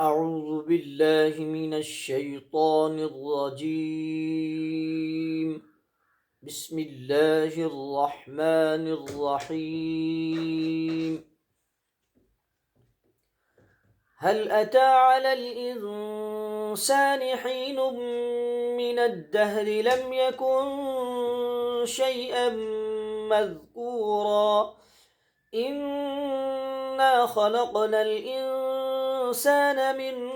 أعوذ بالله من الشيطان الرجيم. بسم الله الرحمن الرحيم. هل أتى على الإنسان حين من الدهر لم يكن شيئا مذكورا. إنا خلقنا الإنسان من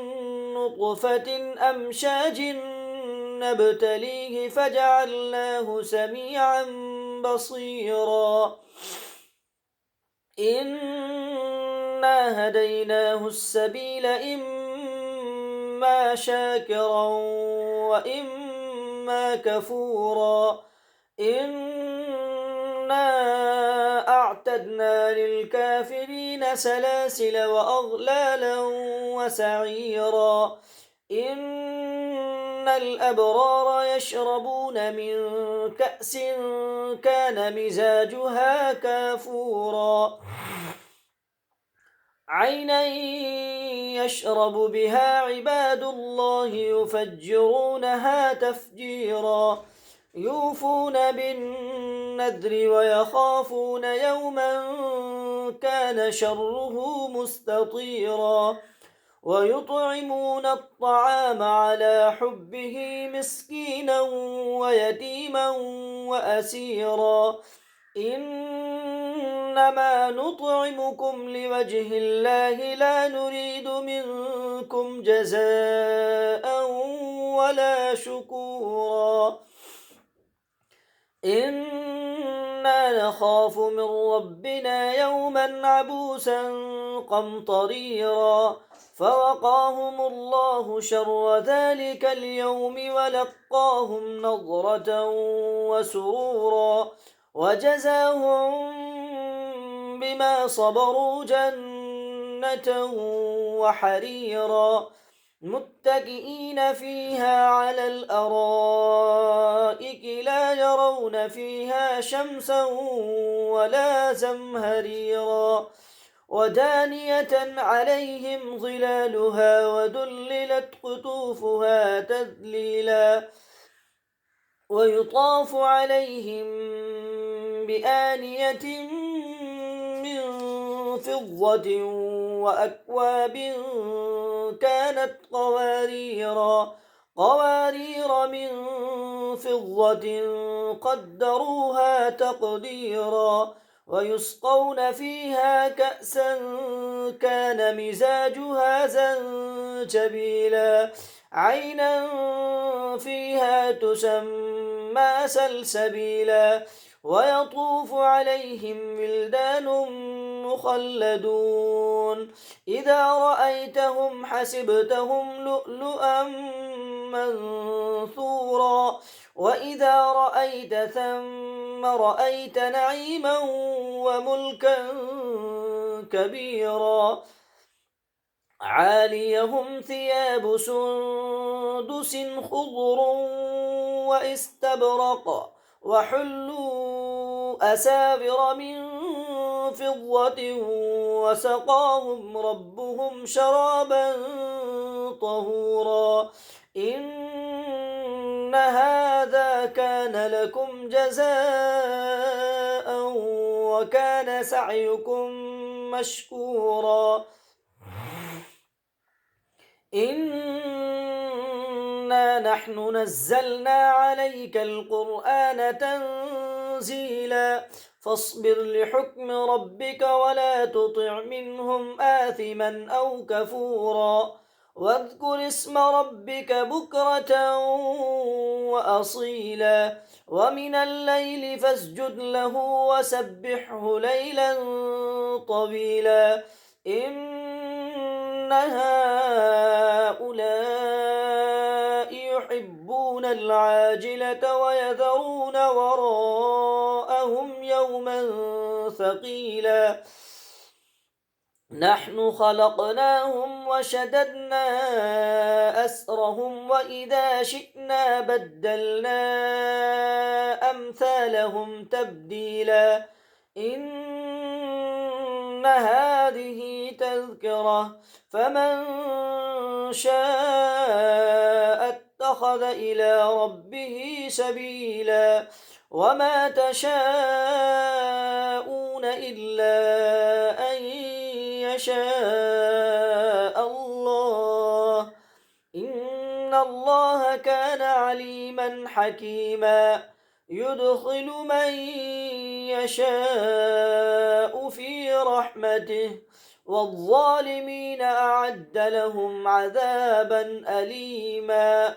نطفة أمشاج نبتليه فجعلناه سميعا بصيرا. إنا هديناه السبيل إما شاكرا وإما كفورا. إنا أعتدنا للكافرين سلاسل وأغلالا وسعيرا. إن الأبرار يشربون من كأس كان مزاجها كافورا. عينا يشرب بها عباد الله يفجرونها تفجيرا. يوفون بالنذر ويخافون يوما كان شره مستطيرا. ويطعمون الطعام على حبه مسكينا ويتيما وأسيرا. إنما نطعمكم لوجه الله لا نريد منكم جزاء ولا شكورا. إنا نخاف من ربنا يوما عبوسا قمطريرا. فوقاهم الله شر ذلك اليوم ولقاهم نضرة وسرورا. وجزاهم بما صبروا جنة وحريرا. متكئين فيها على الأرائك لا يرون فيها شمسا ولا زمهريرا. ودانية عليهم ظلالها وذللت قطوفها تذليلا. ويطاف عليهم بآنية من فضة وأكواب كانت قوارير من فضة قدروها تقديرا. ويسقون فيها كأسا كان مزاجها زنجبيلا. عينا فيها تسمى سلسبيلا. ويطوف عليهم ولدان مخلدون. إذا رأيتهم حسبتهم لؤلؤا منثورا. وإذا رأيت ثم رأيت نعيما وملكا كبيرا. عاليهم ثياب سندس خضر واستبرق وحلوا أساور من فضة وسقاهم ربهم شرابا طهورا. إن هذا كان لكم جزاء وكان سعيكم مشكورا. إنا نحن نزلنا عليك القرآن تنزيلا. فاصبر لحكم ربك ولا تطع منهم آثما أو كفورا. واذكر اسم ربك بكرة وأصيلا. ومن الليل فاسجد له وسبحه ليلا طويلا. إن هؤلاء يحبون العاجلة ويذرون وراءهم يوما ثقيلا. نحن خلقناهم وشددنا أسرهم وإذا شئنا بدلنا أمثالهم تبديلا. إن هذه تذكرة فمن شاء اتخذ إلى ربه سبيلا وما تشاءون إلا أن يشاء الله إن الله كان عليما حكيما يدخل من يشاء في رحمته والظالمين أعد لهم عذابا أليما